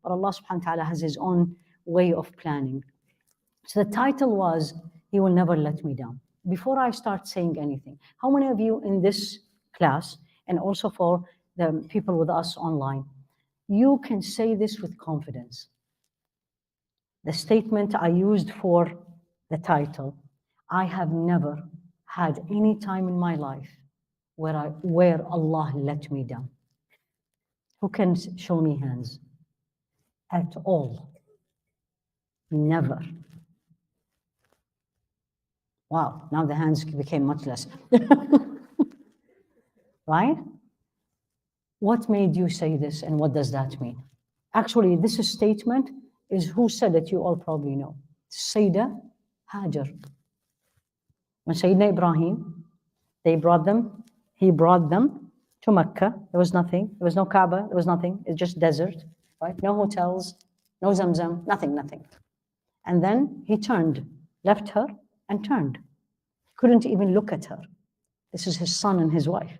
but Allah subhanahu wa ta'ala has His own way of planning. So the title was, He Will Never Let Me Down. Before I start saying anything, how many of you in this class, and also for the people with us online, you can say this with confidence? The statement I used for the title, I have never had any time in my life where Allah let me down. Who can show me hands? At all. Never. Wow, now the hands became much less. Right? What made you say this, and what does that mean? Actually, this statement is who said it, you all probably know. Sayyidah Hajar. When Sayyidina Ibrahim, he brought them to Mecca. There was nothing. There was no Kaaba. There was nothing. It's just desert, right? No hotels, no Zamzam, nothing. And then he turned, left her and turned. Couldn't even look at her. This is his son and his wife.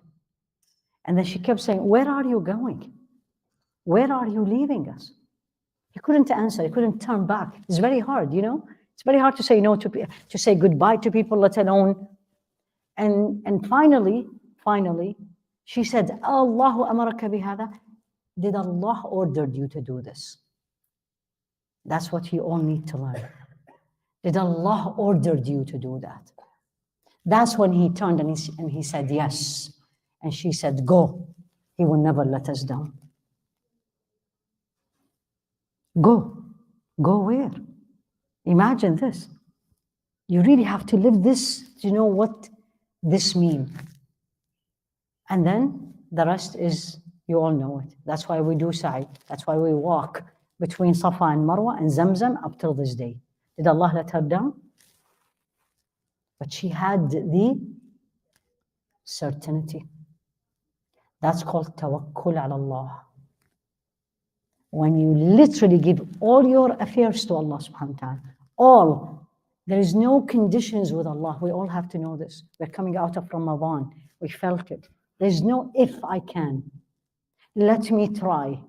And then she kept saying, where are you going? Where are you leaving us? He couldn't answer. He couldn't turn back. It's very hard, you know? It's very hard to say no to say goodbye to people, let alone. And finally, she said, Allahu amaraka bihada. Did Allah order you to do this? That's what you all need to learn. Did Allah ordered you to do that? That's when he turned and he said, yes. And she said, go. He will never let us down. Go. Go where? Imagine this. You really have to live this to know what this means. And then the rest is, you all know it. That's why we do sa'i. That's why we walk between Safa and Marwa and Zamzam up till this day. Did Allah let her down? But she had the certainty. That's called tawakkul ala Allah. When you literally give all your affairs to Allah subhanahu wa ta'ala, all. There is no conditions with Allah. We all have to know this. We're coming out of Ramadan. We felt it. There's no if I can. Let me try.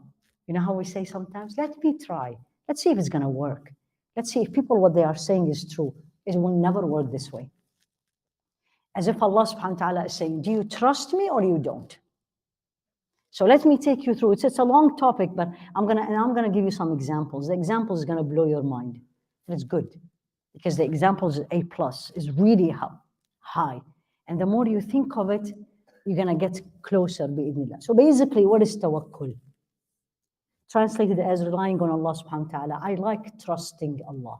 You know how we say sometimes? Let me try. Let's see if it's going to work. Let's see if people, what they are saying is true. It will never work this way. As if Allah subhanahu wa ta'ala is saying, do you trust me or you don't? So let me take you through. It's a long topic, but I'm gonna give you some examples. The examples is gonna blow your mind. And it's good, because the examples A+ is really high. And the more you think of it, you're gonna get closer, bi'idhnillah. So basically, what is tawakkul? Translated as relying on Allah subhanahu wa ta'ala. I like trusting Allah.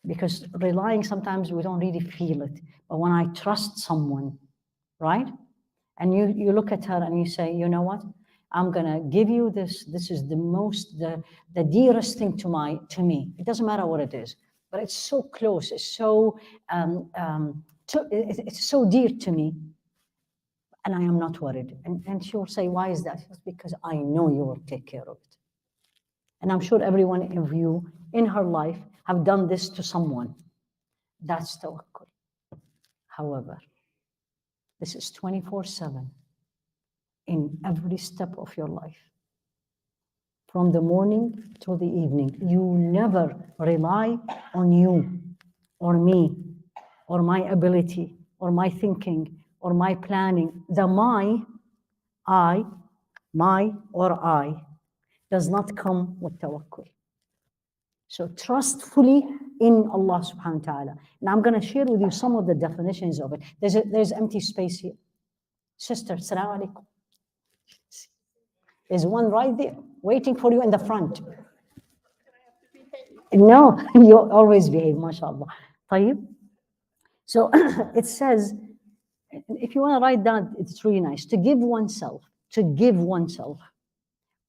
Because relying, sometimes we don't really feel it. But when I trust someone, right? And you look at her and you say, you know what? I'm gonna give you this. This is the dearest thing to me. It doesn't matter what it is, but it's so close. It's so it's so dear to me, and I am not worried. And she will say, why is that? It's because I know you will take care of it. And I'm sure every one of you in her life have done this to someone. That's tawakkul. However, this is 24/7 in every step of your life. From the morning to the evening, you never rely on you or me or my ability or my thinking or my planning. The my or I does not come with tawakkul. So trust fully in Allah subhanahu wa ta'ala. And I'm going to share with you some of the definitions of it. There's empty space here. Sister, Assalamu alaikum. There's one right there, waiting for you in the front. No, you always behave, mashallah. طيب. So it says, if you want to write down, it's really nice. To give oneself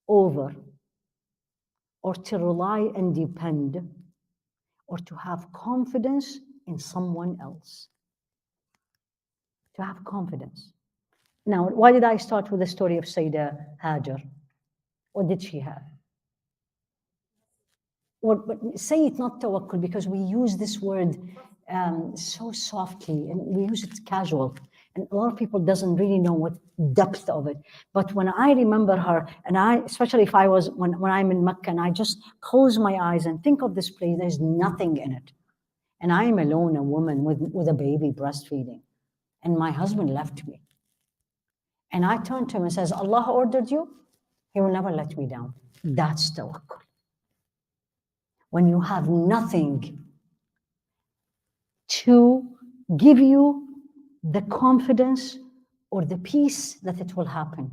over, or to rely and depend, or to have confidence in someone else. To have confidence. Now, why did I start with the story of Sayyidah Hajar? What did she have? But say it not tawakkul, because we use this word so softly and we use it casual. And a lot of people doesn't really know what depth of it. But when I remember her, and especially if I was, when I'm in Mecca and I just close my eyes and think of this place, there's nothing in it. And I'm alone, a woman with a baby breastfeeding. And my husband left me. And I turned to him and says, Allah ordered you, he will never let me down. That's tawakkul. When you have nothing to give you the confidence or the peace that it will happen.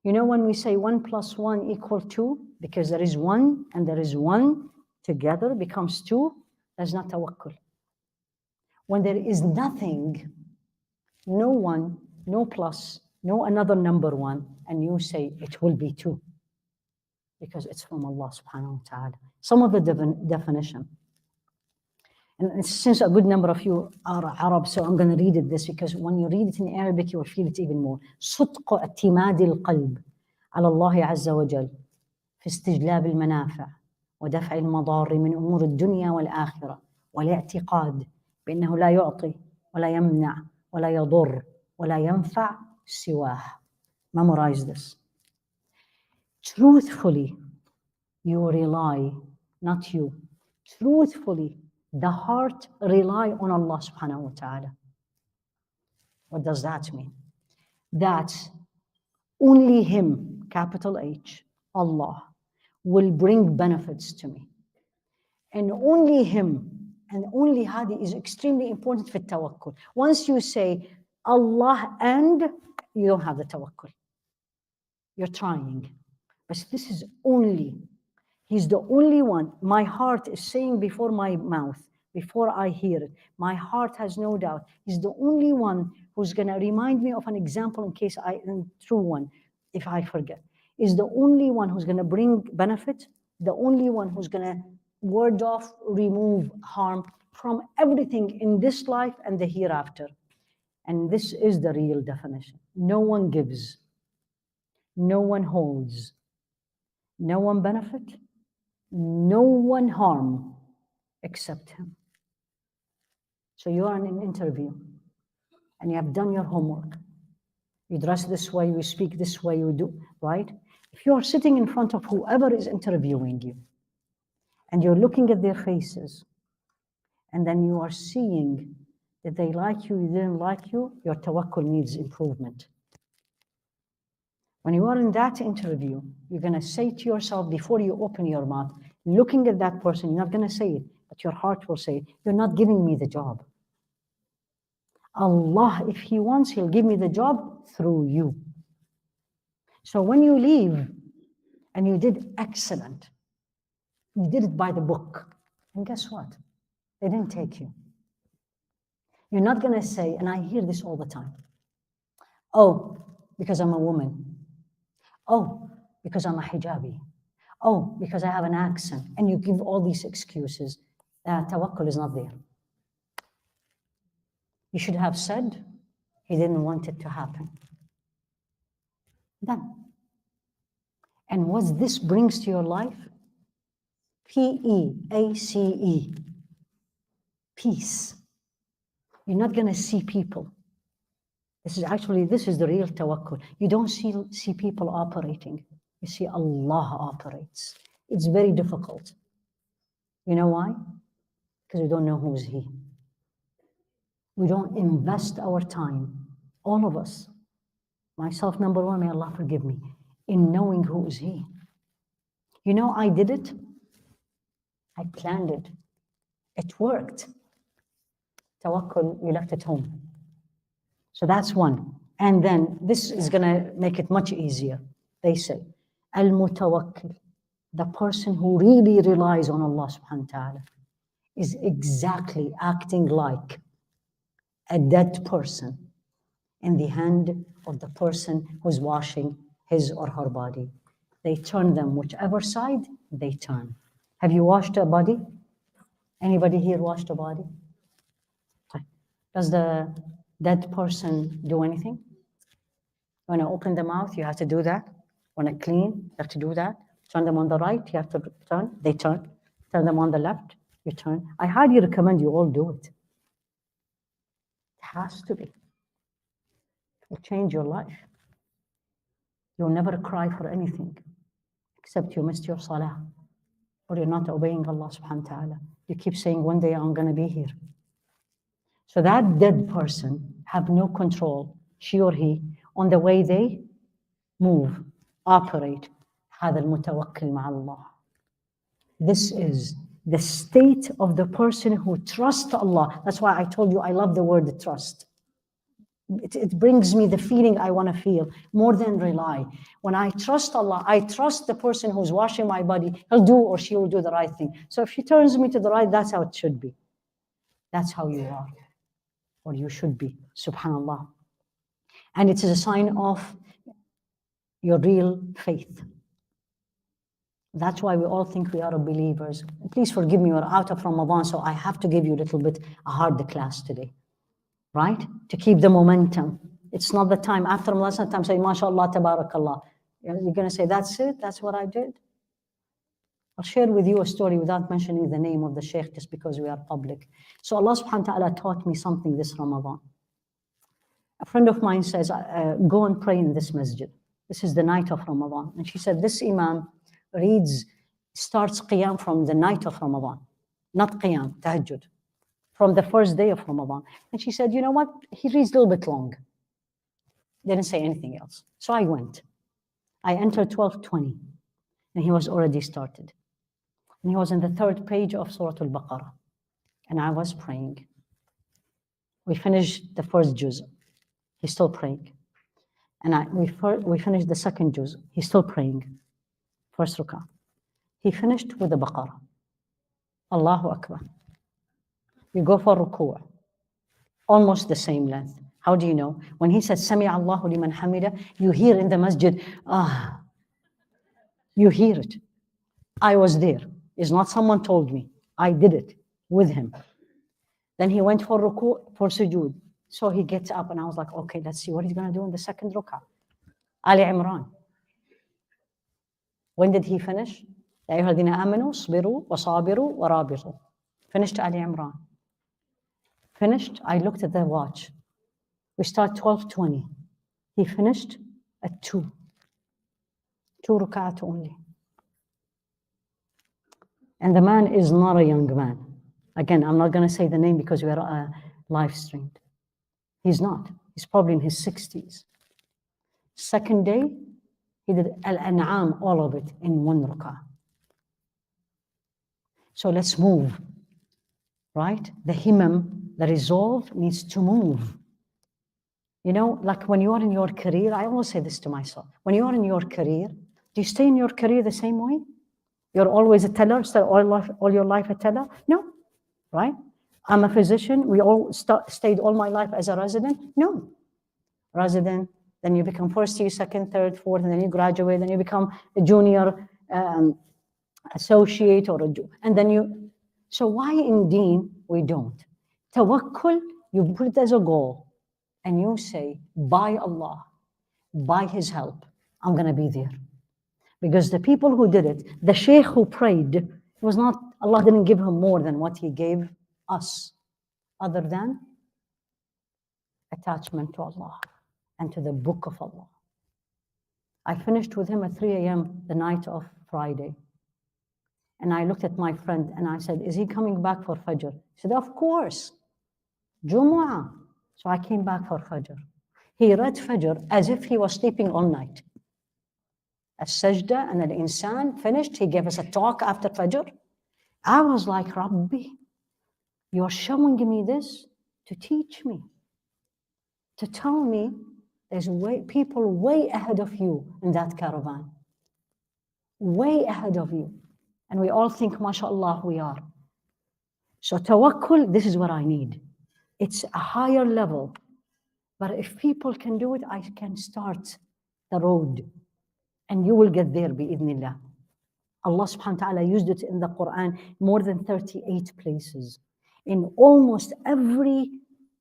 You know, when we say 1 + 1 = 2, because there is one and there is one together becomes 2, that's not tawakkul. When there is nothing, no one, no plus, no another number 1, and you say it will be 2, because it's from Allah subhanahu wa ta'ala. Some of the definition. And since a good number of you are Arab, so I'm going to read it this, because when you read it in Arabic, you will feel it even more. صدق اعتماد القلب على الله عز وجل في استجلاب المنافع ودفع المضار من أمور الدنيا والآخرة والاعتقاد بأنه لا يعطي ولا يمنع ولا يضر ولا ينفع سواه. Memorize this. Truthfully, you rely, not you, truthfully, the heart rely on Allah subhanahu wa ta'ala. What does that mean? That only Him, capital H, Allah, will bring benefits to me. And only Him and only Hadi is extremely important for tawakkul. Once you say Allah and, you don't have the tawakkul. You're trying. But this is only. He's the only one. My heart is saying before my mouth, before I hear it. My heart has no doubt. He's the only one who's going to remind me of an example in case true one, if I forget. Is the only one who's going to bring benefit, the only one who's going to ward off, remove harm from everything in this life and the hereafter. And this is the real definition. No one gives. No one holds. No one benefit. No one harm except Him. So you are in an interview and you have done your homework. You dress this way, you speak this way, you do, right? If you are sitting in front of whoever is interviewing you and you're looking at their faces and then you are seeing that they like you, they didn't like you, your tawakkul needs improvement. When you are in that interview, you're going to say to yourself before you open your mouth, looking at that person, you're not going to say it, but your heart will say, you're not giving me the job. Allah, if He wants, He'll give me the job through you. So when you leave and you did excellent, you did it by the book, and guess what? They didn't take you. You're not going to say, and I hear this all the time, oh, because I'm a woman. Oh, because I'm a hijabi. Oh, because I have an accent. And you give all these excuses. Tawakkul is not there. You should have said, He didn't want it to happen. Done. And what this brings to your life? P-E-A-C-E. Peace. You're not going to see people. This is the real tawakkul. You don't see people operating. You see Allah operates. It's very difficult. You know why? Because we don't know who's He. We don't invest our time, all of us, myself number one, may Allah forgive me, in knowing who is He. You know, I did it. I planned it. It worked. Tawakkul, we left it home. So that's one. And then this is going to make it much easier. They say, al-mutawakkil, the person who really relies on Allah subhanahu wa ta'ala, is exactly acting like a dead person in the hand of the person who's washing his or her body. They turn them whichever side they turn. Have you washed a body? Anybody here washed a body? Does the dead person do anything? When I open the mouth, you have to do that. When I clean, you have to do that. Turn them on the right, you have to turn, they turn. Turn them on the left, you turn. I highly recommend you all do it. It has to be. will change your life. You'll never cry for anything except you missed your salah or you're not obeying Allah subhanahu wa ta'ala. You keep saying, one day I'm going to be here. So that dead person have no control, she or he, on the way they move, operate. هذا المتوكل مع الله. This is the state of the person who trusts Allah. That's why I told you I love the word trust. It brings me the feeling I want to feel more than rely. When I trust Allah, I trust the person who's washing my body. He'll do or she will do the right thing. So if she turns me to the right, that's how it should be. That's how you are, or you should be, subhanallah. And it is a sign of your real faith. That's why we all think we are believers. Please forgive me, we're out of Ramadan, so I have to give you a little bit a harder class today, right? To keep the momentum. It's not the time. After Ramadan, sometimes say, MashaAllah, Tabarakallah. You're going to say, that's it? That's what I did? I'll share with you a story without mentioning the name of the sheikh just because we are public. So Allah subhanahu wa ta'ala taught me something this Ramadan. A friend of mine says, go and pray in this masjid. This is the night of Ramadan. And she said, this imam starts qiyam from the night of Ramadan, not qiyam, tahajjud, from the first day of Ramadan. And she said, you know what? He reads a little bit long. Didn't say anything else. So I went. I entered 12:20, and he was already started. And he was in the third page of Surah Al-Baqarah. And I was praying. We finished the first juz. He's still praying. And we finished the second juz. He's still praying. First rak'ah. He finished with the Baqarah. Allahu Akbar. We go for ruku'. Almost the same length. How do you know? When he says, Sami Allahu liman hamida, you hear in the masjid, you hear it. I was there. It's not someone told me. I did it with him. Then he went for ruku', for sujood. So he gets up and I was like, okay, let's see what he's going to do in the second rak'ah. Ali Imran. When did he finish? يا أيها الذين آمنوا اصبروا وصابروا ورابطوا. Finished Ali Imran. Finished. I looked at the watch. We start 12:20. He finished at 2. 2 rak'at only. And the man is not a young man. Again, I'm not going to say the name because we are live streamed. He's not. He's probably in his 60s. Second day, he did Al-An'am, all of it, in 1 rak'ah. So let's move, right? The himmam, the resolve needs to move. You know, like when you are in your career, I always say this to myself. When you are in your career, do you stay in your career the same way? You're always a teller, so all your life a teller? No, right? I'm a physician. We all stayed all my life as a resident? No. Resident, then you become first year, second, third, fourth, and then you graduate, then you become a junior associate and then you. So why in deen we don't? Tawakkul, you put it as a goal and you say, by Allah, by His help, I'm going to be there. Because the people who did it, the sheikh who prayed, it was not, Allah didn't give him more than what He gave us, other than attachment to Allah and to the book of Allah. I finished with him at 3 a.m. the night of Friday. And I looked at my friend and I said, is he coming back for Fajr? He said, of course. Jumu'ah. So I came back for Fajr. He read Fajr as if he was sleeping all night. As-Sajda and Al-Insan finished. He gave us a talk after Fajr. I was like, Rabbi, you're showing me this to teach me, to tell me there's people way ahead of you in that caravan. Way ahead of you. And we all think, mashallah, we are. So tawakkul, this is what I need. It's a higher level. But if people can do it, I can start the road. And you will get there, bi'idhnillah. Allah subhanahu wa ta'ala used it in the Quran more than 38 places. In almost every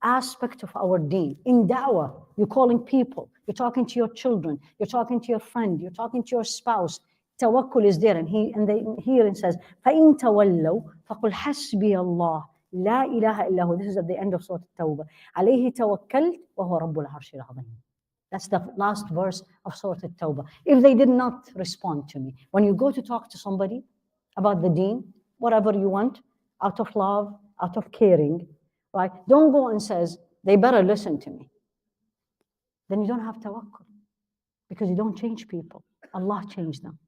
aspect of our deen. In da'wah, you're calling people, you're talking to your children, you're talking to your friend, you're talking to your spouse. Tawakkul is there, and here it says, فَإِن تَوَلَّوْا فَقُلْ حَسْبِيَ اللَّهُ لَا إِلَهَ إِلَّا هُوَ. This is at the end of Surah At-Tawbah. عَلَيْهِ تَوَكَّلْتُ وَهُوَ رَبُّ الْعَرْشِ الْعَظِيمِ. That's the last verse of Surah At-Tawbah. If they did not respond to me, when you go to talk to somebody about the deen, whatever you want, out of love, out of caring, right? Don't go and says, they better listen to me. Then you don't have tawakkul, because you don't change people. Allah changed them.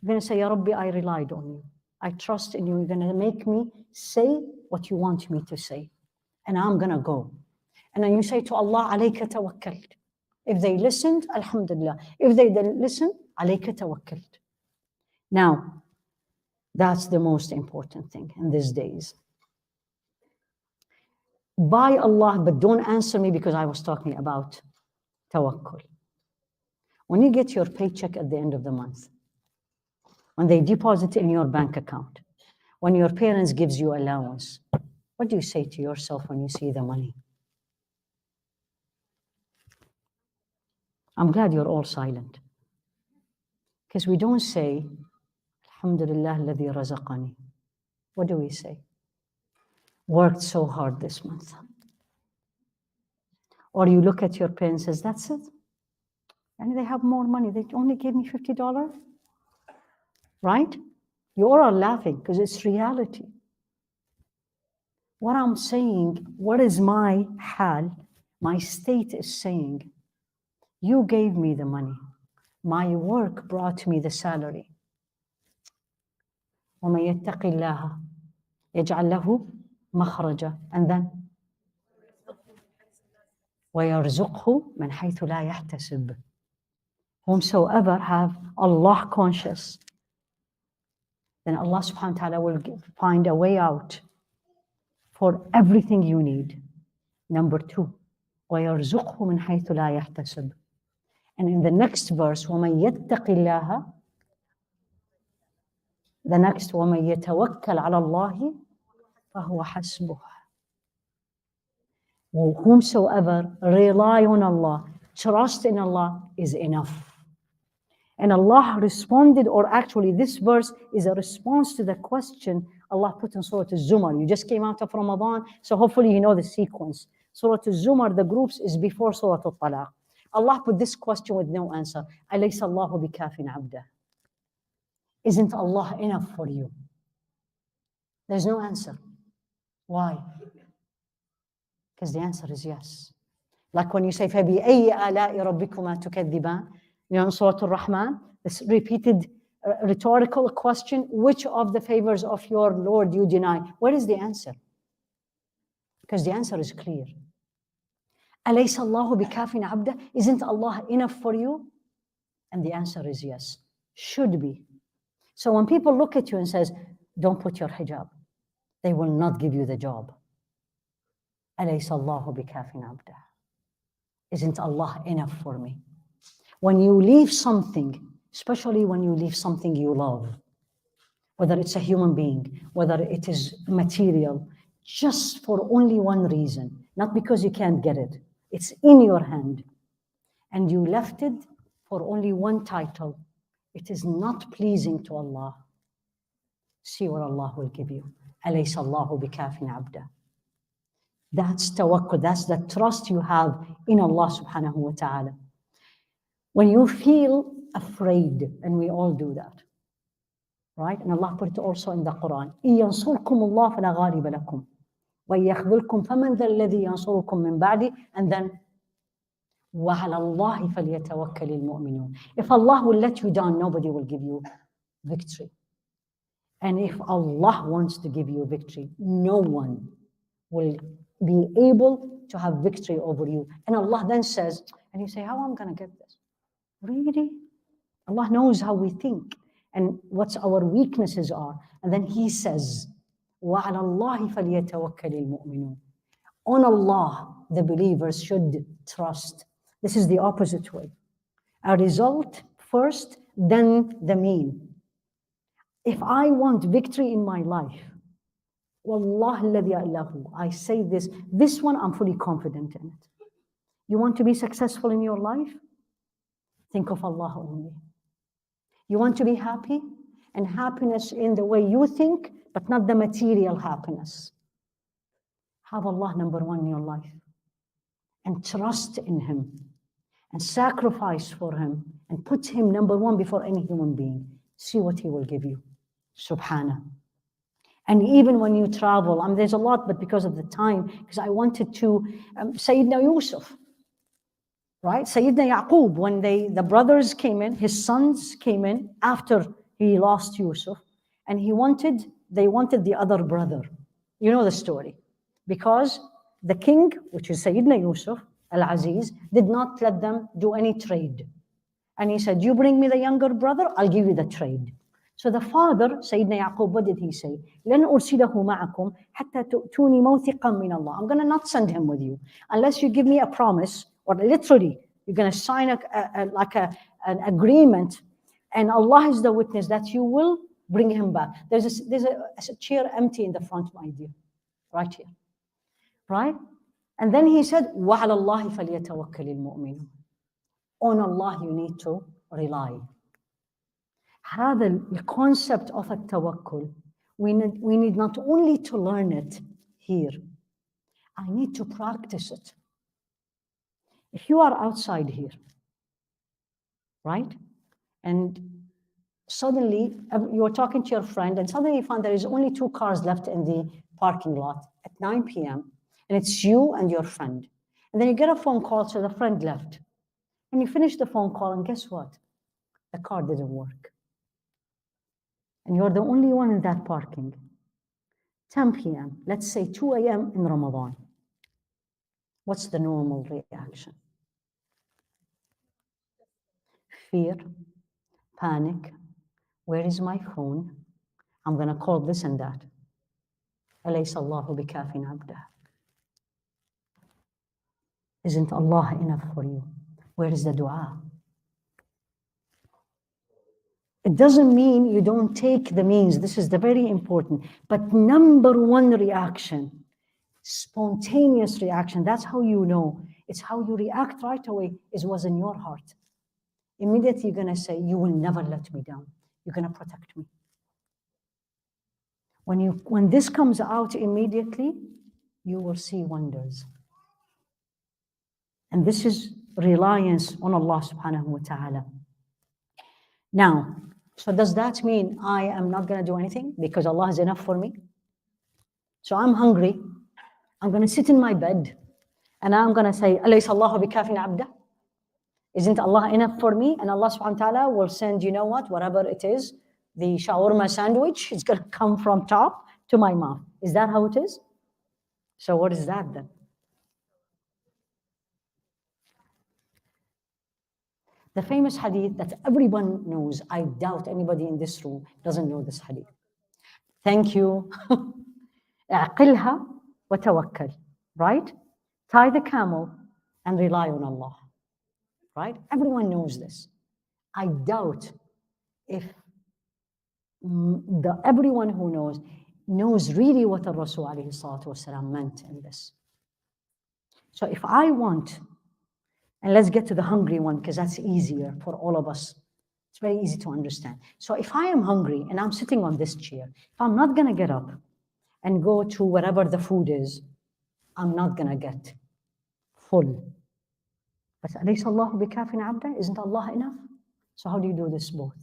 You're going to say, Ya Rabbi, I relied on you. I trust in you. You're going to make me say what you want me to say. And I'm going to go. And then you say to Allah, alayka tawakkalt. If they listened, alhamdulillah. If they didn't listen, alayka tawakkalt. Now, that's the most important thing in these days. By Allah, but don't answer me because I was talking about tawakkul. When you get your paycheck at the end of the month, when they deposit in your bank account, when your parents gives you allowance, what do you say to yourself when you see the money? I'm glad you're all silent. Because we don't say, Alhamdulillah alladhi razaqani. What do we say? Worked so hard this month. Or you look at your parents and says, that's it. And they have more money. They only gave me $50. Right? You all are laughing because it's reality. What I'm saying, what is my hal? My state is saying, you gave me the money. My work brought me the salary. وَمَن يَتَّقِ اللَّهَ يَجْعَلْ لَهُ مَخْرَجًا. And then, وَيَرْزُقْهُ مِنْ حَيْثُ لَا يَحْتَسِبُ. Whomsoever have Allah conscious, then Allah subhanahu wa ta'ala will find a way out for everything you need. Number 2, وَيَرْزُقْهُ مِنْ حَيْثُ لَا يَحْتَسِبُ. And in the next verse, وَمَن يَتَّقِ اللَّهَ, the next, وَمَن يَتَوَكَّلْ عَلَى اللَّهِ فَهُوَ حَسْبُهُ. Whomsoever rely on Allah, trust in Allah is enough. And Allah responded, or actually this verse is a response to the question Allah put in Surah Al-Zumar. You just came out of Ramadan, so hopefully you know the sequence. Surah Al-Zumar, the groups, is before Surah Al-Talaq. Allah put this question with no answer. أَلَيْسَ اللَّهُ بِكَافٍ عَبْدَهُ. Isn't Allah enough for you? There's no answer. Why? Because the answer is yes. Like when you say, فَبِأَيِّ آلَاءِ رَبِّكُمَا تُكَذِّبَانِ. You know, in Surah Al-Rahman, this repeated rhetorical question, which of the favors of your Lord you deny? What is the answer? Because the answer is clear. أَلَيْسَ اللَّهُ بِكَافٍ عَبْدَهُ. Isn't Allah enough for you? And the answer is yes. Should be. So when people look at you and says, don't put your hijab, they will not give you the job. أَلَيْسَ اللَّهُ بِكَافٍ عَبْدَهُ. Isn't Allah enough for me? When you leave something, especially when you leave something you love, whether it's a human being, whether it is material, just for only one reason, not because you can't get it, it's in your hand, and you left it for only one title, it is not pleasing to Allah. See what Allah will give you. أَلَيْسَ اللَّهُ بِكَافٍ عَبْدًا. That's tawakkul, that's the trust you have in Allah subhanahu wa ta'ala. When you feel afraid, and we all do that, right? And Allah put it also in the Quran. إِن يَنصُرْكُمُ اللَّهُ فَلَا غَالِبَ لَكُمْ وَإِن يَخْذُلْكُمْ فَمَنْ ذَا الَّذِي يَنصُرُكُم مِّن بَعْدِهِ. And then, وَعَلَى اللَّهِ فَلْيَتَوَكَّلِ الْمُؤْمِنُونَ. If Allah will let you down, nobody will give you victory. And if Allah wants to give you victory, no one will be able to have victory over you. And Allah then says, and you say, how am I going to get this? Really? Allah knows how we think and what our weaknesses are. And then He says, وَعَلَى اللَّهِ فَلْيَتَوَكَّلِ الْمُؤْمِنُونَ. On Allah, the believers should trust. This is the opposite way. A result first, then the mean. If I want victory in my life, Wallahi alladhi allahu, I say this one I'm fully confident in it. You want to be successful in your life? Think of Allah only. You want to be happy? And happiness in the way you think, but not the material happiness. Have Allah number one in your life. And trust in Him. and sacrifice for him and put him number one before any human being, see what he will give you. Subhanah. And even when you travel, there's a lot, but because of the time, because I wanted to, Sayyidina Yusuf, right? Sayyidina Yaqub, when the brothers came in, his sons came in after he lost Yusuf, and they wanted the other brother. You know the story. Because the king, which is Sayyidina Yusuf, Al-Aziz, did not let them do any trade. And he said, you bring me the younger brother, I'll give you the trade. So the father, Sayyidina Yaqub, what did he say? لَنْ أُرْسِلَهُ مَعَكُمْ حَتَّى تُؤْتُونِي مَوْثِقًا مِّنَ اللَّهِ. I'm going to not send him with you unless you give me a promise, or literally, you're going to sign an agreement, and Allah is the witness that you will bring him back. There's a chair empty in the front, my dear, right here, right? And then he said, وَعَلَى اللَّهِ فَلْيَتَوَكَّلِ الْمُؤْمِنُونَ. On Allah you need to rely. The concept of a tawakkul, we need not only to learn it here, I need to practice it. If you are outside here, right? And suddenly you're talking to your friend, and suddenly you find there is only 2 cars left in the parking lot at 9 p.m., and it's you and your friend. And then you get a phone call, so the friend left. And you finish the phone call, and guess what? The car didn't work. And you're the only one in that parking. 10 p.m., let's say 2 a.m. in Ramadan. What's the normal reaction? Fear, panic. Where is my phone? I'm going to call this and that. أَلَيْسَ اللَّهُ بِكَافٍ عَبْدَهُ. Isn't Allah enough for you? Where is the dua? It doesn't mean you don't take the means. This is the very important. But number one reaction, spontaneous reaction, that's how you know. It's how you react right away, was in your heart. Immediately you're going to say, you will never let me down. You're going to protect me. When this comes out immediately, you will see wonders. And this is reliance on Allah subhanahu wa ta'ala. Now, so does that mean I am not going to do anything because Allah is enough for me? So I'm hungry. I'm going to sit in my bed and I'm going to say, أَلَيْسَ اللَّهُ بِكَافٍ عَبْدَهُ. Isn't Allah enough for me? And Allah subhanahu wa ta'ala will send, you know what, whatever it is, the shawarma sandwich, it's going to come from top to my mouth. Is that how it is? So what is that then? The famous hadith that everyone knows, I doubt anybody in this room doesn't know this hadith. Thank you. اعقلها وتوكل. Right? Tie the camel and rely on Allah. Right? Everyone knows this. I doubt if everyone who knows really what the Rasul alayhi salatu wasalam meant in this. So if I want, and let's get to the hungry one because that's easier for all of us. It's very easy to understand. So if I am hungry and I'm sitting on this chair, if I'm not going to get up and go to wherever the food is, I'm not going to get full. But أَلَيْسَ اللَّهُ بِكَافٍ عَبْدَهُ. Isn't Allah enough? So how do you do this both?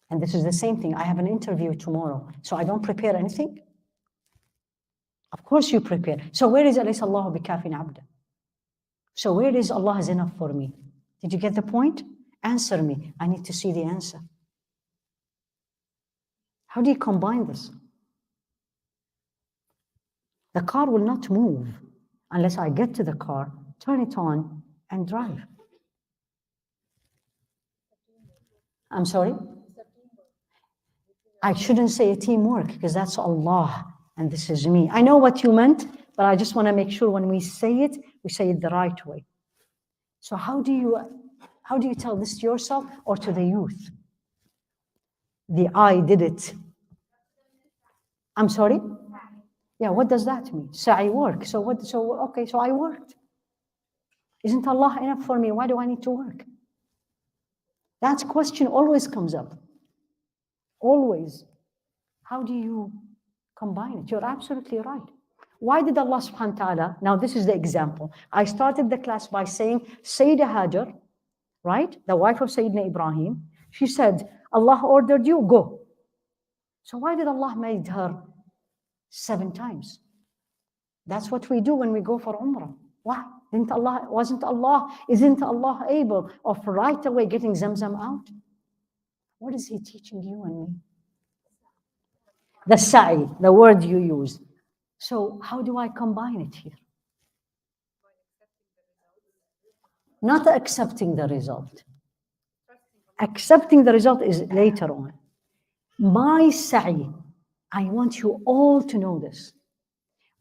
And this is the same thing. I have an interview tomorrow, so I don't prepare anything. Of course you prepare. So where is أَلَيْسَ اللَّهُ بِكَافٍ عَبْدَهُ? So where is Allah is enough for me? Did you get the point? Answer me. I need to see the answer. How do you combine this? The car will not move unless I get to the car, turn it on, and drive. I'm sorry? I shouldn't say a teamwork because that's Allah and this is me. I know what you meant, but I just want to make sure when we say it the right way. So how do you tell this to yourself or to the youth? I did it. I'm sorry? Yeah, what does that mean? Sa'i work. So I worked. Isn't Allah enough for me? Why do I need to work? That question always comes up. Always. How do you combine it? You're absolutely right. Why did Allah subhanahu wa ta'ala, now this is the example. I started the class by saying Sayyidah Hajar, right, the wife of Sayyidina Ibrahim, she said, Allah ordered you, go. So why did Allah made her 7 times? That's what we do when we go for Umrah. Why? Isn't Allah able of right away getting Zamzam out? What is He teaching you and me? The sa'i, the word you use. So how do I combine it here? Not accepting the result. Accepting the result is later on. My sa'i, I want you all to know this.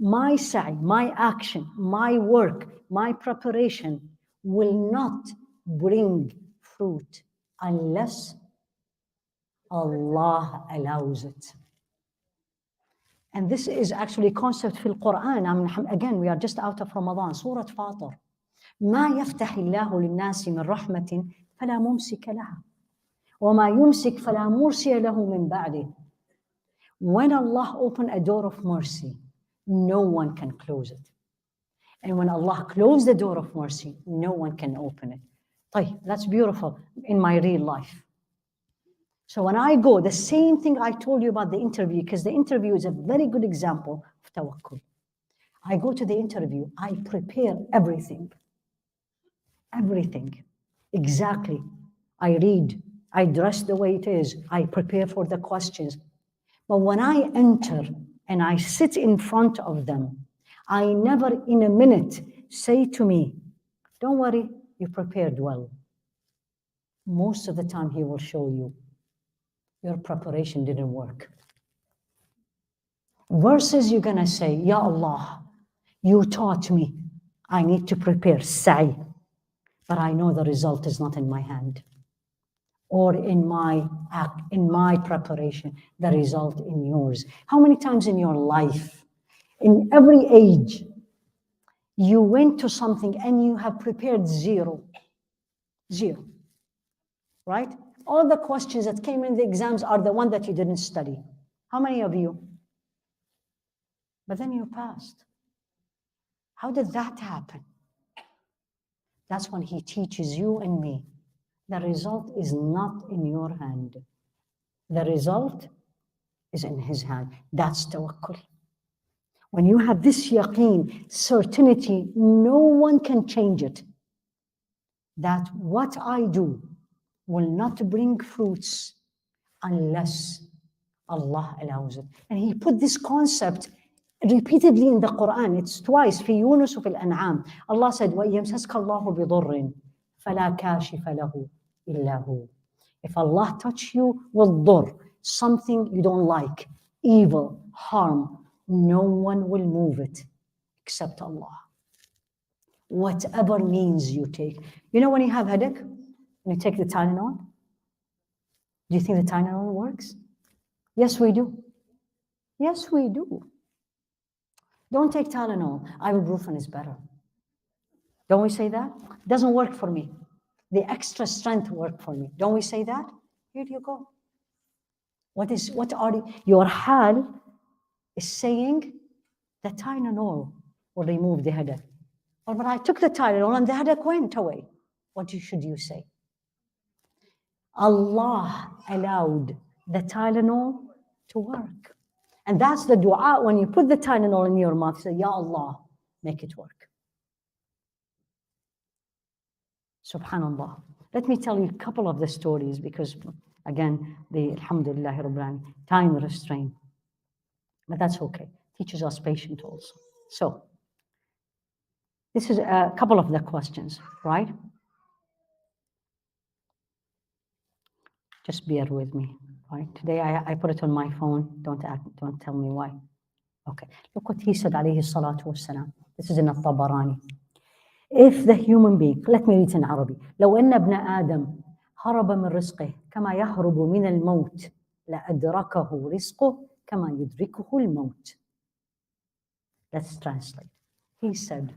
My sa'i, my action, my work, my preparation will not bring fruit unless Allah allows it. And this is actually a concept في القرآن. Again, we are just out of Ramadan. Surah Fatir. ما يفتح الله للناس من رحمة فلا ممسك لها وما يمسك فلا مرسل له من بعده. When Allah opened a door of mercy, no one can close it. And when Allah closed the door of mercy, no one can open it. طيب, that's beautiful in my real life. So when I go, the same thing I told you about the interview, because the interview is a very good example of tawakkul. I go to the interview, I prepare everything. Everything. Exactly. I read, I dress the way it is, I prepare for the questions. But when I enter and I sit in front of them, I never in a minute say to me, don't worry, you prepared well. Most of the time he will show you your preparation didn't work. Versus you're gonna say, Ya Allah, you taught me I need to prepare sa'i, but I know the result is not in my hand or in my act, in my preparation, the result in yours. How many times in your life, in every age, you went to something and you have prepared zero, right? All the questions that came in the exams are the one that you didn't study. How many of you? But then you passed. How did that happen? That's when He teaches you and me. The result is not in your hand. The result is in His hand. That's tawakkul. When you have this yaqeen, certainty, no one can change it. That what I do will not bring fruits unless Allah allows it. And He put this concept repeatedly in the Quran. It's twice, في يونس وفي الأنعام. Allah said, وَإِيَمْسَسْكَ اللَّهُ بِضُرٍّ فَلَا كَاشِفَ لَهُ إِلَّا هُ. If Allah touch you with dur, something you don't like, evil, harm, no one will move it except Allah. Whatever means you take. You know when you have headache, and you take the Tylenol? Do you think the Tylenol works? Yes, we do. Yes, we do. Don't take Tylenol. Ibuprofen is better. Don't we say that? It doesn't work for me. The extra strength worked for me. Don't we say that? Here you go. Your hal is saying the Tylenol will remove the headache. But I took the Tylenol and the headache went away. What should you say? Allah allowed the Tylenol to work. And that's the dua when you put the Tylenol in your mouth, say, Ya Allah, make it work. Subhanallah. Let me tell you a couple of the stories because, again, alhamdulillah, Rabbil Alamin, time restraint. But that's okay. Teaches us patience also. So, this is a couple of the questions, right? Just bear with me, right? Today I put it on my phone. Don't tell me why. Okay, look what he said, alayhi salatu wassalam. This is in al-Tabarani. If the human being, let me read in Arabic. لو أن ابن آدم هرب من رزقه كما يهرب من الموت لأدركه رزقه كما يدركه الموت. Let's translate. He said,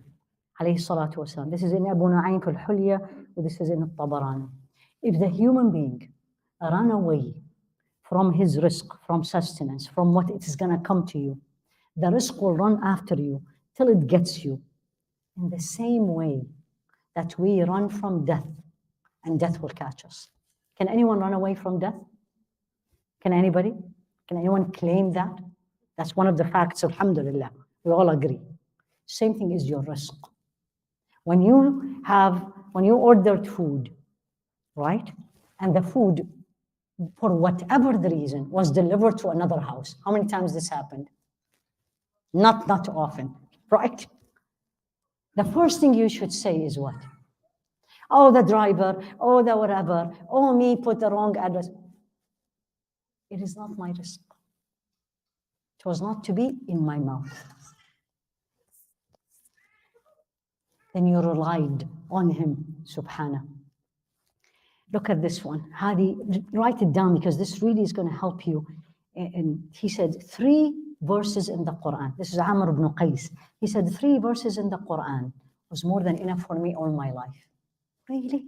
alayhi salatu wassalam. This is in Abu Nu'aym في الحلية, or this is in al-Tabarani. If the human being run away from his risk, from sustenance, from what it is going to come to you, the rizq will run after you till it gets you. In the same way that we run from death, and death will catch us. Can anyone run away from death? Can anybody? Can anyone claim that? That's one of the facts, alhamdulillah. We all agree. Same thing is your rizq. When you ordered food, right? And the food, for whatever the reason, was delivered to another house. How many times this happened? Not often, right? The first thing you should say is what? Oh, the driver, oh, the whatever, oh, me put the wrong address. It is not my risk. It was not to be in my mouth. Then you relied on him, subhanahu. Look at this one. Hadi, write it down because this really is going to help you. And he said 3 verses in the Quran. This is Amr ibn Qais. He said 3 verses in the Quran was more than enough for me all my life. Really?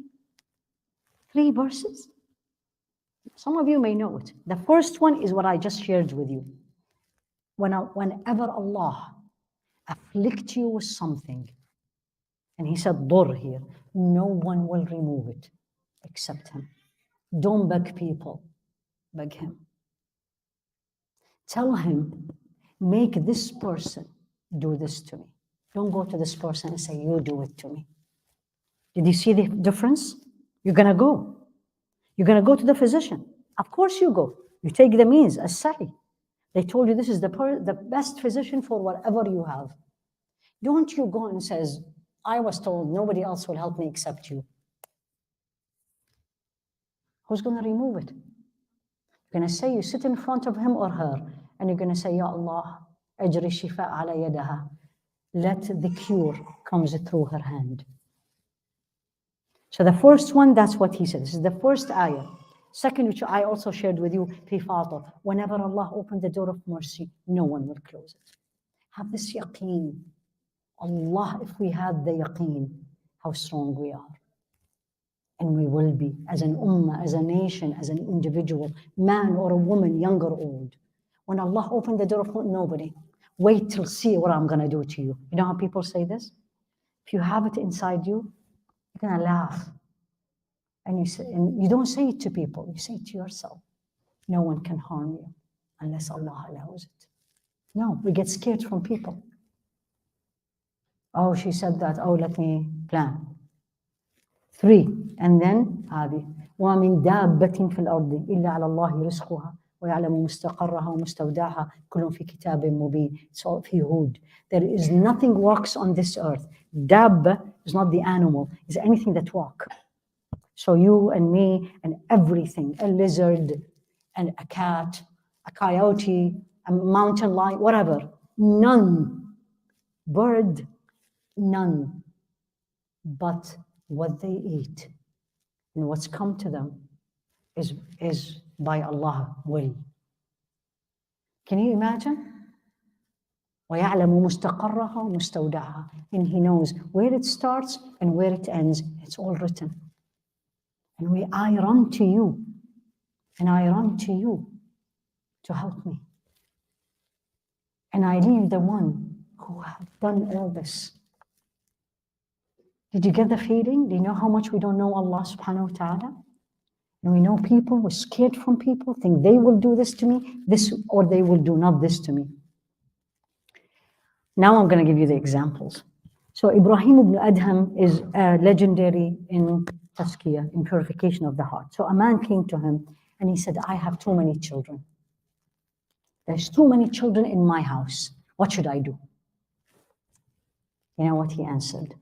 3 verses? Some of you may know it. The first one is what I just shared with you. Whenever Allah afflicts you with something, and he said dur here, no one will remove it except him. Don't beg people, beg him. Tell him, make this person do this to me. Don't go to this person and say, you do it to me. Did you see the difference? You're going to go. You're going to go to the physician. Of course you go. You take the means, as sahi. They told you this is the best physician for whatever you have. Don't you go and says, I was told nobody else will help me except you. Who's going to remove it? You're going to say, you sit in front of him or her, and you're going to say, Ya Allah, ajri shifa ala yadaha. Let the cure comes through her hand. So the first one, that's what he said. This is the first ayah. Second, which I also shared with you, fi Fatir. Whenever Allah opened the door of mercy, no one will close it. Have this yaqeen. Allah, if we had the yaqeen, how strong we are. And we will be, as an ummah, as a nation, as an individual, man or a woman, young or old. When Allah opened the door of nobody, wait till see what I'm going to do to you. You know how people say this? If you have it inside you, you're going to laugh. And you don't say it to people, you say it to yourself. No one can harm you unless Allah allows it. No, we get scared from people. Oh, she said that. Oh, let me plan. 3, and then هذه ومن دابة في الأرض إلا على الله رزقها ويعلم مستقرها ومستودعها كل في كتاب مبين. So في هود. There is nothing walks on this earth. Dabba is not the animal, it's anything that walk. So you and me and everything, a lizard and a cat, a coyote, a mountain lion, whatever, none, bird, none, but what they eat and what's come to them is by Allah will. Can you imagine? وَيَعْلَمُ مُسْتَقَرَّهَا وَمُسْتَوْدَعَهَا. And he knows where it starts and where it ends. It's all written. And I run to you, and I run to you to help me. And I leave the one who have done all this. Did you get the feeling? Do you know how much we don't know Allah subhanahu wa ta'ala? And we know people, we're scared from people, think they will do this to me, this, or they will do not this to me. Now I'm going to give you the examples. So Ibrahim ibn Adham is legendary in tazkiyah, in purification of the heart. So a man came to him and he said, I have too many children. There's too many children in my house. What should I do? You know what he answered?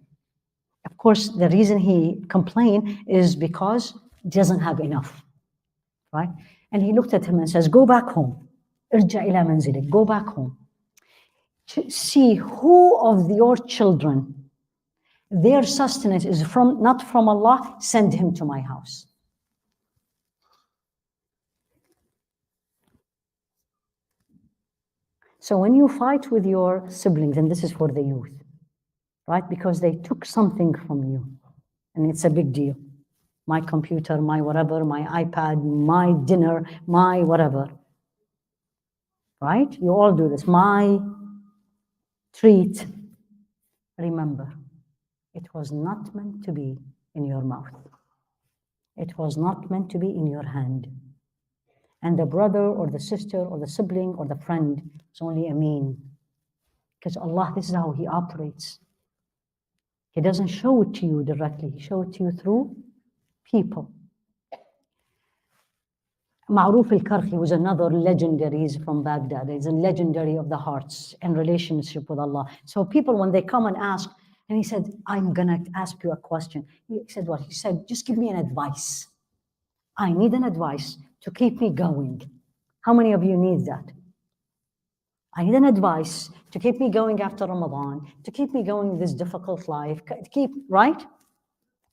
Of course, the reason he complained is because he doesn't have enough, right? And he looked at him and says, go back home. Irja ila manzilik, go back home. See who of your children, their sustenance is not from Allah, send him to my house. So when you fight with your siblings, and this is for the youth, right? Because they took something from you, and it's a big deal. My computer, my whatever, my iPad, my dinner, my whatever, right? You all do this. My treat, remember, it was not meant to be in your mouth. It was not meant to be in your hand. And the brother or the sister or the sibling or the friend is only a mean. Because Allah, this is how He operates. He doesn't show it to you directly. He shows it to you through people. Ma'ruf al-Karhi was another legendary. He's from Baghdad. He's a legendary of the hearts and relationship with Allah. So people, when they come and ask, and he said, I'm going to ask you a question. He said what? He said, just give me an advice. I need an advice to keep me going. How many of you need that? I need an advice to keep me going after Ramadan, to keep me going in this difficult life, right?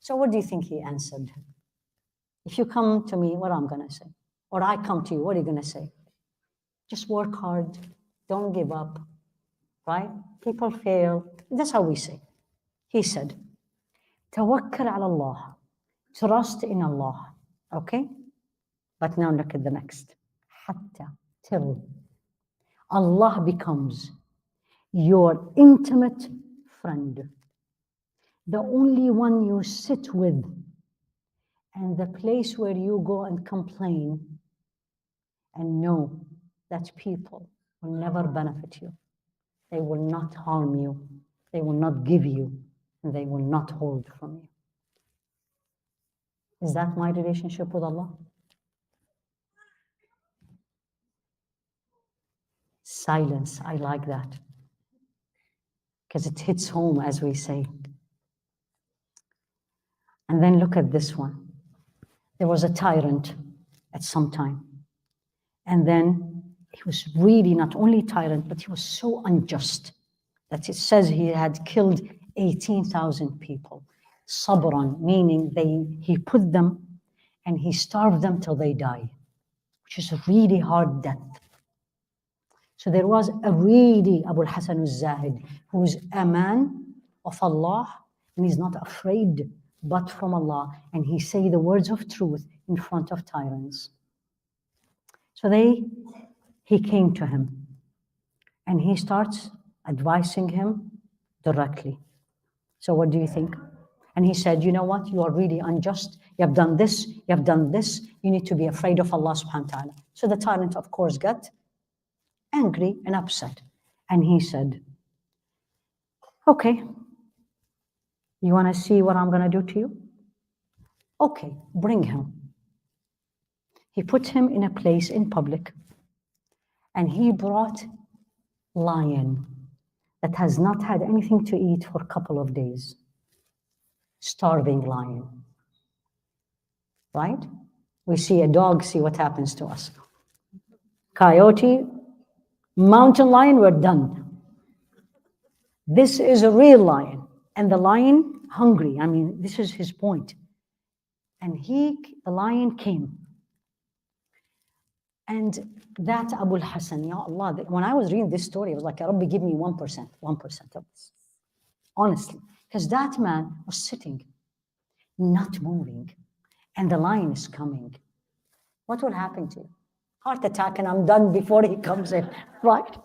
So what do you think he answered? If you come to me, what I'm going to say? Or I come to you, what are you going to say? Just work hard. Don't give up, right? People fail. That's how we say. He said, Tawakkal ala Allah. Trust in Allah. Okay? But now look at the next. Hatta, till Allah becomes your intimate friend, the only one you sit with, and the place where you go and complain and know that people will never benefit you. They will not harm you. They will not give you, and they will not hold from you. Is that my relationship with Allah? Silence, I like that. Because it hits home, as we say. And then look at this one. There was a tyrant at some time. And then he was really not only tyrant, but he was so unjust that it says he had killed 18,000 people. Sabran, meaning he put them and he starved them till they die, which is a really hard death. So there was a really Abu al-Hasan al-Zahid, who is a man of Allah, and he's not afraid but from Allah, and he say the words of truth in front of tyrants. So he came to him, and he starts advising him directly. So what do you think? And he said, you know what? You are really unjust. You have done this. You have done this. You need to be afraid of Allah subhanahu wa ta'ala. So the tyrant, of course, got angry and upset. And he said, okay, you want to see what I'm going to do to you? Okay, bring him. He put him in a place in public, and he brought lion that has not had anything to eat for a couple of days. Starving lion, right? We see a dog, see what happens to us. Coyote, mountain lion, we're done. This is a real lion, and the lion hungry. I mean, this is his point. And the lion came. And that Abu al-Hasan, Ya Allah, when I was reading this story, I was like, Ya Rabbi, give me 1% of this. Honestly, because that man was sitting, not moving, and the lion is coming. What will happen to you? Heart attack, and I'm done before he comes in, right?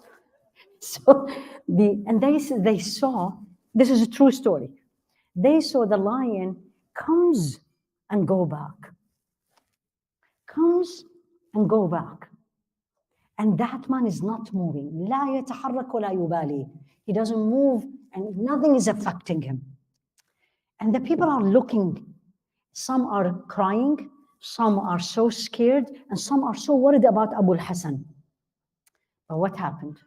So they saw, this is a true story. They saw the lion comes and go back. Comes and go back. And that man is not moving. لا يتحرك ولا يبالي. He doesn't move and nothing is affecting him. And the people are looking. Some are crying, some are so scared, and some are so worried about Abu al-Hasan. But what happened?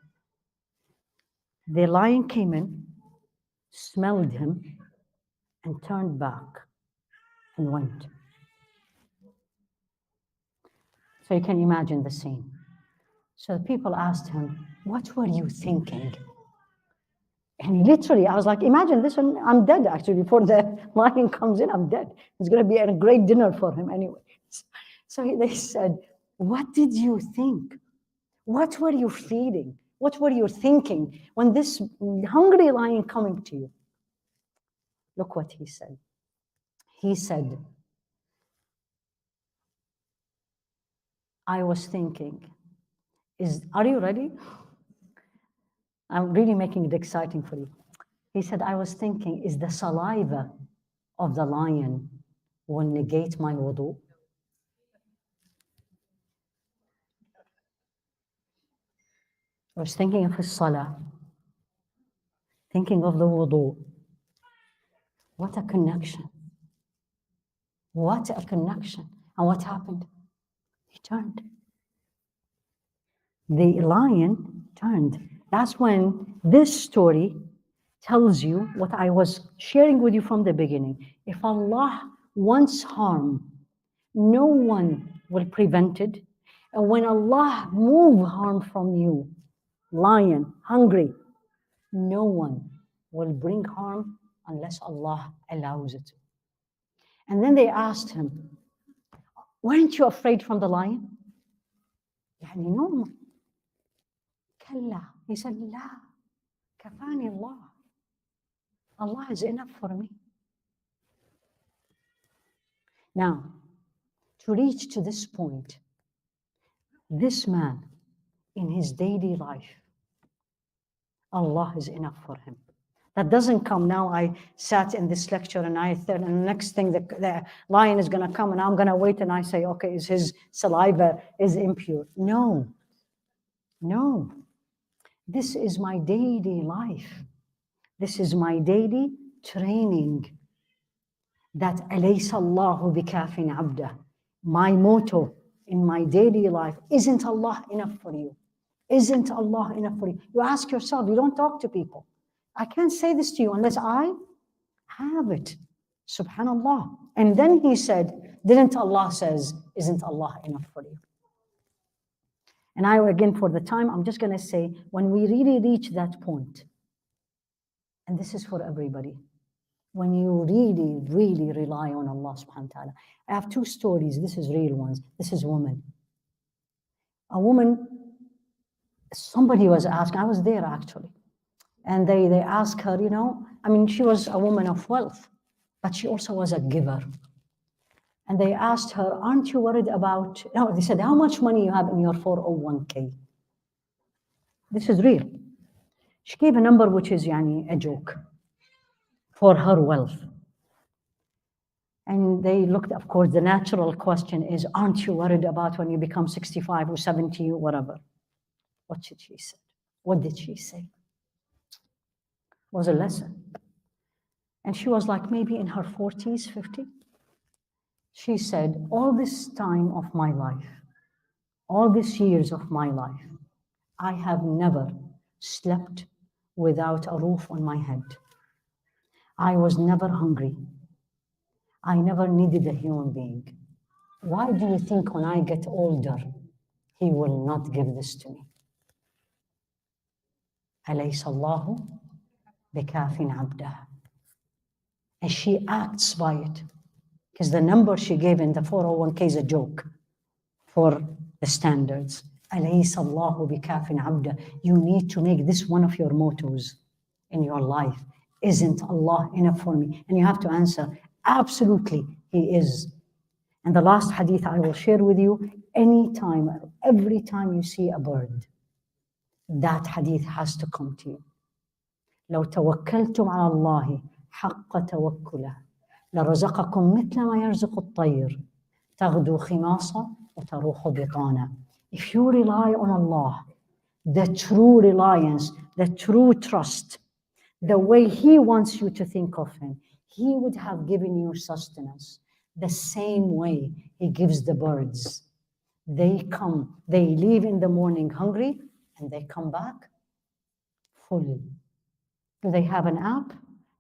The lion came in, smelled him, and turned back and went. So you can imagine the scene. So the people asked him, what were you thinking? And he literally, I was like, imagine this, and I'm dead actually. Before the lion comes in, I'm dead. It's going to be a great dinner for him anyway. So they said, what did you think? What were you feeling? What were you thinking when this hungry lion coming to you? Look what he said. He said, I was thinking, are you ready? I'm really making it exciting for you. He said, I was thinking, is the saliva of the lion will negate my wudu? I was thinking of his salah, thinking of the wudu. What a connection. What a connection. And what happened? He turned. The lion turned. That's when this story tells you what I was sharing with you from the beginning. If Allah wants harm, no one will prevent it. And when Allah move harm from you, lion, hungry, no one will bring harm unless Allah allows it. And then they asked him, weren't you afraid from the lion? يعني normal. كلا. He said, لا. كفاني الله. Allah is enough for me. Now, to reach to this point, this man in his daily life, Allah is enough for him. That doesn't come now. I sat in this lecture and I thought, and the next thing the lion is going to come and I'm going to wait and I say, okay, is his saliva is impure? No, no. This is my daily life. This is my daily training. That أليس الله بكافٍ عبده. My motto in my daily life, isn't Allah enough for you? Isn't Allah enough for you? You ask yourself, you don't talk to people. I can't say this to you unless I have it. Subhanallah. And then he said, didn't Allah says, isn't Allah enough for you? And I, again, for the time, I'm just going to say, when we really reach that point, and this is for everybody, when you really, really rely on Allah subhanahu wa ta'ala. I have two stories. This is real ones. This is woman. A woman, somebody was asking, I was there actually. And they asked her, you know, I mean, she was a woman of wealth, but she also was a giver. And they asked her, aren't you worried about, no, they said, how much money you have in your 401k? This is real. She gave a number which is yani, a joke for her wealth. And they looked, of course, the natural question is, aren't you worried about when you become 65 or 70 or whatever? What did she say? What did she say? It was a lesson. And she was like maybe in her 40s, 50. She said, all this time of my life, all these years of my life, I have never slept without a roof on my head. I was never hungry. I never needed a human being. Why do you think when I get older, he will not give this to me? أليس الله بكافٍ عبده. And she acts by it. Because the number she gave in the 401k is a joke for the standards. أليس الله بكافٍ عبده. You need to make this one of your mottos in your life. Isn't Allah enough for me? And you have to answer, absolutely, He is. And the last hadith I will share with you, anytime, every time you see a bird, that hadith has to come to you. لو توكلتم على الله حق توكله لرزقكم مثل ما يرزق الطير تغدو خماصا وتروح بطانا. If you rely on Allah, the true reliance, the true trust, the way He wants you to think of Him, He would have given you sustenance the same way He gives the birds. They come, they leave in the morning hungry, and they come back full. Do they have an app?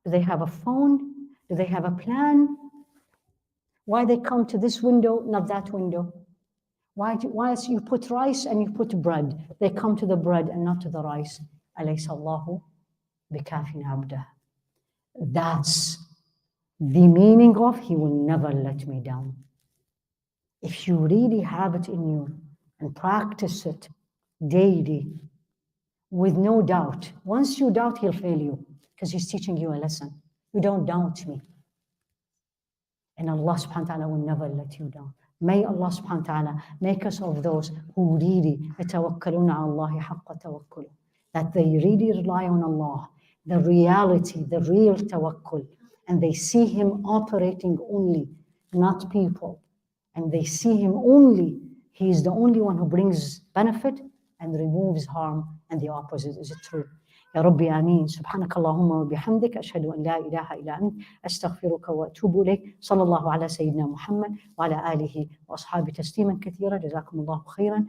Do they have a phone? Do they have a plan? Why they come to this window, not that window? Why you put rice and you put bread? They come to the bread and not to the rice. أليس الله بكافٍ عبده. That's the meaning of He will never let me down. If you really have it in you and practice it daily with no doubt, once you doubt, He'll fail you because He's teaching you a lesson. You don't doubt me. And Allah subhanahu wa ta'ala will never let you down. May Allah subhanahu wa ta'ala make us of those who really يتوكلون على الله حق توكله. that they really rely on Allah, the reality, the real tawakkul, and they see Him operating only, not people, and they see Him only, He is the only one who brings benefit and removes harm, and the opposite is true. يا ربي آمين. سبحانك اللهم وبحمدك أشهد أن لا إله إلا أنت أستغفرك وأتوب إليك. صلى الله على سيدنا محمد وعلى آله وأصحابه تسليما كثيرا. جزاكم الله خيرا.